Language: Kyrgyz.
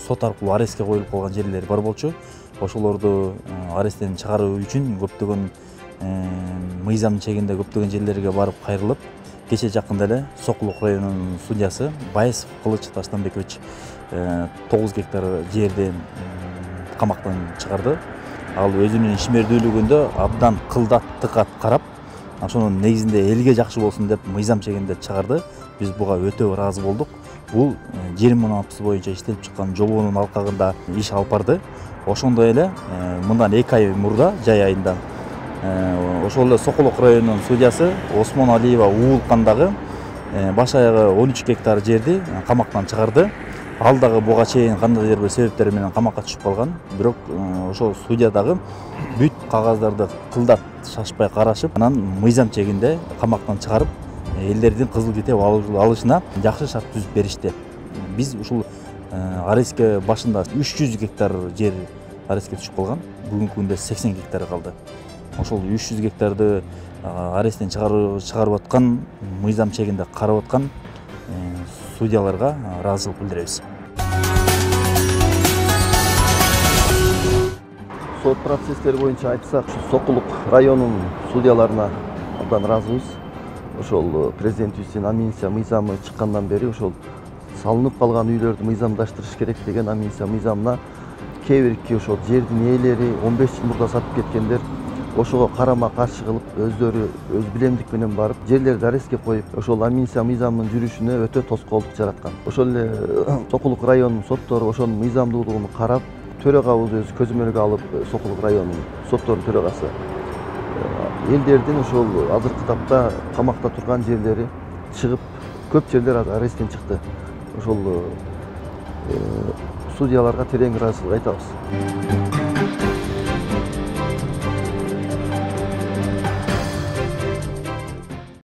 сот аркылуу арестке коюлуп калган жерлери бар болчу. Ошолорду аресттен чыгаруу үчүн көптөгөн мыйзам чегинде көптөгөн жерлерге барып кайрылып, кече жакында эле Сокулук районунун судьясы Байесов Кылыч Таштанбекович 9 гектар жерди камактан чыгарды. Ал өзүнүн ишмердүүлүгүндө абдан кылдат тыкат карап, ошонун негизинде элге жакшы болсун деп мыйзам чегинде чыгарды. Биз буга өтө ыраазы болдук. Бул жер муамаласы боюнча иштелип чыккан жобонун алкагында иш алып барды. Ошондой эле мындан 2 ай мурда, жай айында, ошол эле Сокулук районунун судьясы Осмон Алиева уулкандагы баш аягы 13 гектар жерди камактан чыгарды. Ал дагы буга чейин кандайдыр бир себептер менен камакка түшүп калган. Бирок ошол судья дагы бүт кагаздарды кылдат шашпай карашып, анан мыйзам чегинде камактан чыгарып, элдердин кызыл китеп алышына жакшы шарт түзүп беришти. Биз ушул арестке башында 300 гектар жер арестке түшүп калган. Бүгүнкү күндө 80 гектар калды. Ошол 300 гектарды аресттен чыгарып аткан, мыйзам чегинде карап аткан судьяларга ыраазычылык билдиребиз. Сот процесстери боюнча айтсак, Сокулук районунун судьяларына абдан ыраазыбыз. Ошол президентибиздин амнистия мыйзамы чыккандан бери ошол салынып калган үйлөрдү мыйзамдаштырыш керек деген амнистия мыйзамына кээ бирки ошол жердин ээлери 15 жыл мурда сатып кеткендер ошого карама каршы кылып, өздөрү өз билемдик менен барып, жерлерди арестке коюп, ошол амнистия мыйзамынын жүрүшүнө өтө тоскоолдук жараткан. Ошол эле Сокулук районунун соттору ошонун мыйзамдуулугун карап, төрагабыз өзү көзөмөлгө алып, Сокулук районунун сотторунун төрагасы элдердин ошол азыркы тапта камакта турган жерлери чыгып, көп жерлер аресттен чыкты. Ошол судьяларга терең ыраазычылык айтабыз.